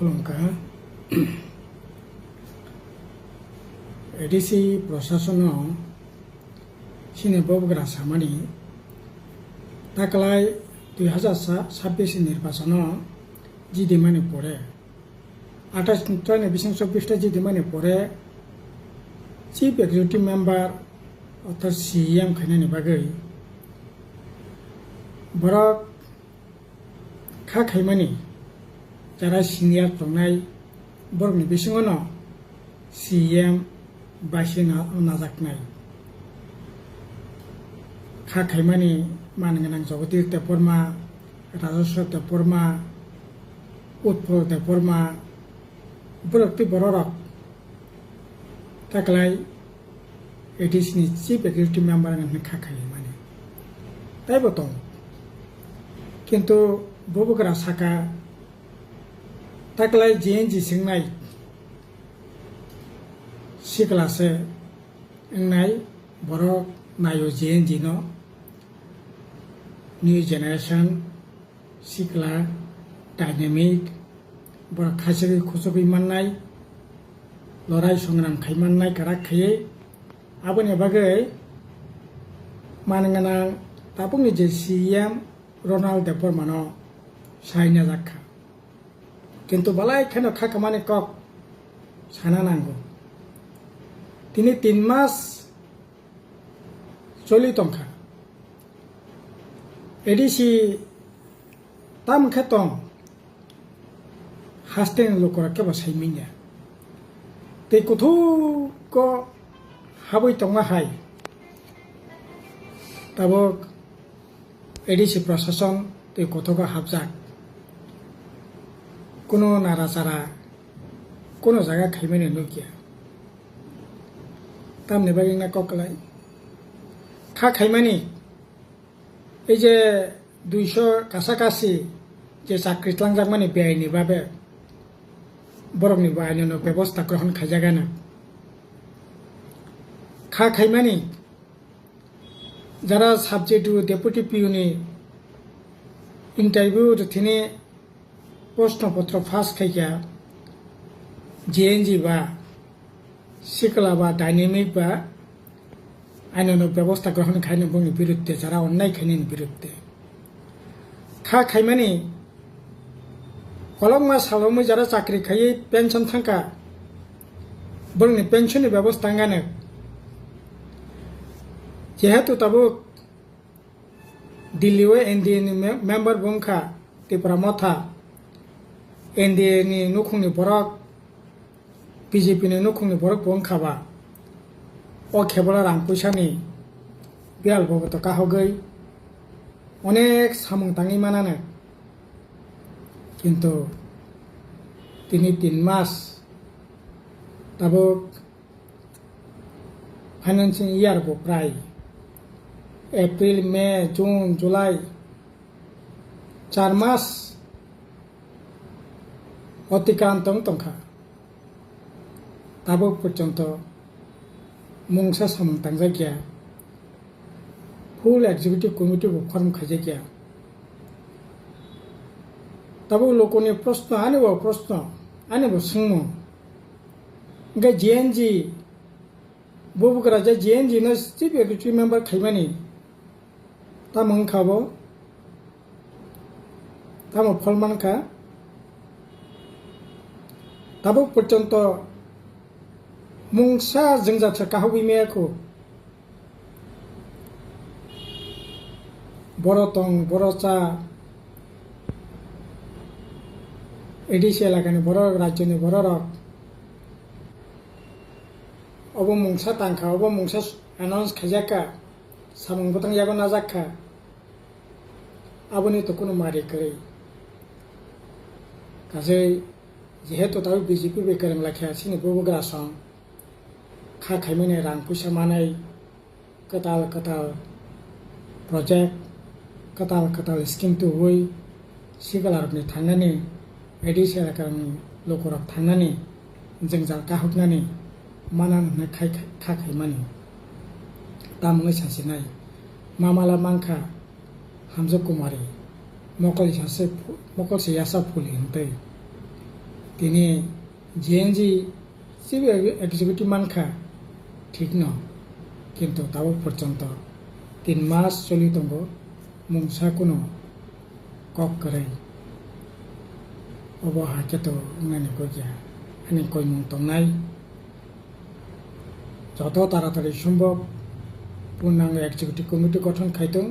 खुलुमखा ADC प्रशासनाव सिने बबग्रा सामानि ताकलाय 2026 নির্বাচনও জিদিমানি পরে 28 জিদিমানি পরে চিফ এক্সিকিউটিভ মেম্বার অর্থাৎ সিএম খাইনানি বাগৈ বরক খা খাইমানি যারা সিনিয়র তংনাই বরকनि बिसिङावनो সিএম बासिनो नाजाकनाय खा खाइमानि मानगोनां जगदीश देबबर्मा राजस्व Debbarma Utpal Debbarma बरकति बररक ताकलाय एडिसिनि chief executive member होननानै खा खाइमानि ताइबो दं किन्तु बबग्रा साका ताकलाय जेएनजि सिंनाय सिक्लासे एंनाय बरक नायो जेएनजि no न्यू जेनेरेशन सिक्ला डायनेमिक बरक खासिगै खुसुगै माननाय लराय संग्राम खाइमाननाय काराक खायै आबोनि बागै मानगोनां ताबुंनि जे सीएम रनाल्ड देबबर्मानो सायना जाखा किन्तु बालाय खानो खाखामानि कक साना नांगौ তিনি 3 মাস চলি তংখা এডিসি তাম খেতং হাস্তেন লোকরা কেবা সাইমিnya তে কুথু ক হাবই তংমা হাই তাবক এডিসি প্রশাসন তে কতক হাবজাক কোনো নারাচারা কোনো জায়গা খাইমেনে নকিয়া तामने बागैना ककलाय खा खाइमानि এই যে 200 কাছাকাছি যে চাকরিতলাंजाकमानि बेआइनि बाबे बरकनि आयेननो व्यवस्था ग्रहण खाइजागानो खा खाइमानि যারা সাবজেক্ট ডেপুটি পিউনি ইন্টারভিউ রুটিনে প্রশ্নপত্র ফাঁস খাইয়া জেএনজি বা सिकला बा डायनेमिक बा आयेननो व्यवस्था ग्रहण खाइनो बुंनि बिरुद्धे जारा अन्याय खाइनि बिरुद्धे खा खाइमानि कलमा सालमै जारा चाकरि खायै पेन्सन थांका बुंनि पेन्सननि व्यवस्था गानो जेहेतु ताबो दिल्लीव एनडीएनि मेम्बर बुंखा त्रिपुरा मथा एनडीएनि नुखुंनि बरक बीजेपीनि नुखुंनि बरक बुंखाबा अ केबला रां पैसानि बियाल बगत काहगै अनेक सामुं ताङै मानानो किन्तु তিনি 3 मास ताबो फाइनेंसिंग इयार बो प्राय एप्रिल मे जून जुलाई 4 मास अतिक्रांतम तंखा ताबो पर्यन्त मुंसा सामुं तांजायगिया फुल एक्जिक्यूटिव कमिटी बो फर्म खाइजायगिया ताबो लोकनि प्रश्न आनेबो सोंमो गे जेएनजि बबग्रा जे जेएनजि नो चिफ एग्जिक्यूटिव मेम्बर खाइमानि ता मंखाबो तामो फलमानखा ताबो पर्यन्त मुंसा जोंजाथ्रा काहगै मेयाखौ बरतं बरचा एडिसि एलाकानि बर राज्यनि बररक अब मुंसा तांखा अब मुंसा एनाउन्स खाइजाका सामुं बतंग यागो नाजाखा आबोनि तो कोनो मारि करै गासै जेहेतु ताबो बीजेपी बेकरं लाखिया सिनि बबग्रा सं खा खाइमानि रां पैसा मानाय कताल कताल प्रजेक्ट कताल कताल स्किम तो हुई सिगालारनि थांनानै एडिसि एलाकानि लोकरक थांनानै जोंजा काहगनानै मानान होननाय खा खाइमानि तामुङै सासेनाय मामाला मांखा हामजा कुमारी मकलसे यासा फुलि हंतै তিনি জিএনজি চিফ এক্সিকিউটিভ মানখা ঠিক ন কিন্তু তাও পর্যন্ত 3 মাস চলি দङ मुंसा कुनो कक करे अब हाके तो उन्नानै गया अनि कोई मुं तंनाय যত তাড়াতাড়ি সম্ভব পূর্ণাঙ্গ এক্সিকিউটিভ কমিটি গঠন খাইতং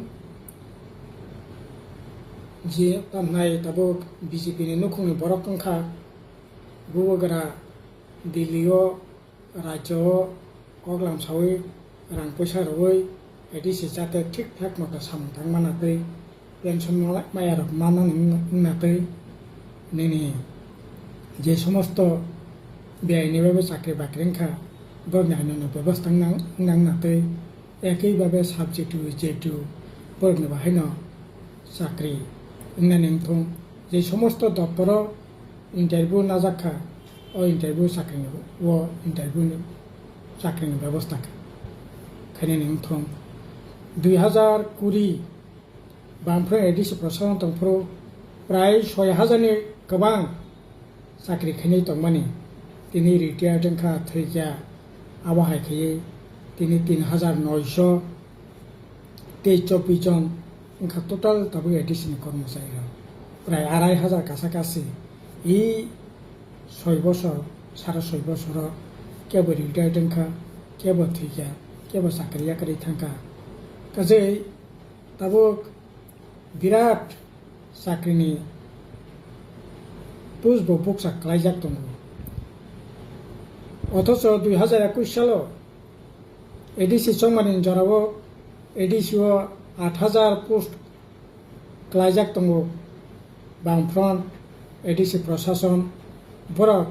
যে তামনাই তাবো বিজেপি नि नखुंनि बरक तंखा बुबगरा दिल्लीयाव राज्योआव कगलाम सावै रां पैसा रवै एडिसि जाते ठीक ठाक मतो सामथां मानाखै पेन्सन मायारक मानाखै नैनि जे समस्त बेआइनिबाबो साख्रि बाख्रिखा बरनायनो व्यवस्था नाङाखै एकैभाबे साबजेक्ट जेटु बरनो बाहायनो साख्रि होननानै थं जे समस्त दप्तर इन्टारभिउ नाजाखा ओ इन्टारभिउ साख्रिनि ओ इन्टारभिउ साख्रिनि व्यवस्था खायनो थं 2020 बामफ्राय एडिसि प्रशासन तंफ्रो प्राय 6000 नि गोबां साख्रि खायनाय दंमानि दिनै रिटायार जोंखा थैजा आबाहाय खायै दिनै 3924 जन ओंखा टोटाल दाबो एडिसिनि कर्मचारी प्राय 2500 काछाकाछि इ 6 বছর 6.5 বছর केबो रिटायार जोंखा केबो थैजा केबो साख्रि याखै थांखा गासै दाबो बिराट साख्रिनि पुष्प बक्सा खालायजाक दङ अथच 2021 सालाव एडिसि संमानि जराव एडिसिआव 8000 पोस्ट खालायजाक दङ बामफ्रन्ट एडिसि प्रशासन बरक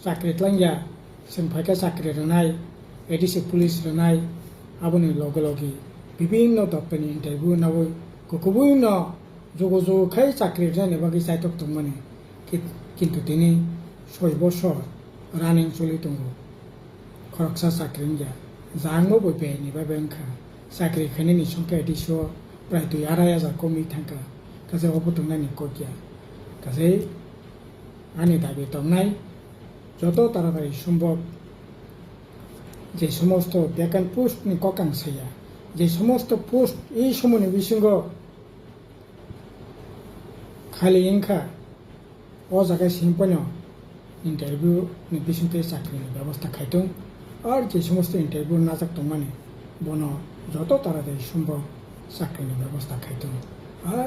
साख्रि tlangya सिमफायका साख्रि रनाय एडिसि पुलिस रनाय आबोनि लगे लगे विभिन्न दप्तरनि इन्टारभिउ नावै गुबुन जगजखाय साख्रि जानो बागै जायतक दंमोन किन्तु दिनै 6 বছর रानिं चलि दङ खरकसा साख्रि गया जांबो बयनि बाबे ओंखा साख्रि खायनायनि संख्या एडिसिआव प्राय 2,500 कमि थांखा गासै अबतंनायनि गया गासै आंनि दाबि दंनाय যত তাড়াতাড়ি সম্ভব যে সমস্ত ভ্যাকেন্ট পোস্ট नि ककांसाया যে সমস্ত পোস্ট এই সময়नि बिसंग खालि इंखा ओ जायगा सिंपनो इंटरव्यू नि बिसंगे साख्रिनि व्यवस्था खायदों और जे समस्त इंटरव्यू नाजाक दंमानि बनो যত তাড়াতাড়ি সম্ভব साख्रिनि व्यवस्था खायदों और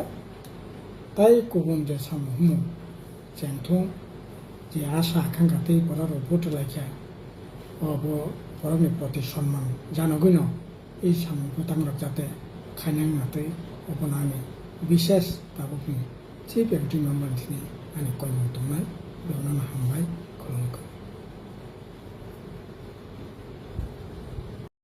ताई गुबुन जे सामु जेंथं जे आशा आकांक्षा तै बरार भोट लायखा अब बरनि प्रति सम्मान जानगैन এই सामुखौ तांग्राक जाते खायनाङाखै अबनानै विशेष दाबुनि चिफ एक्टिभ मेम्बारनि आंनि कयमन दंनाय बेयावनो हामबाय।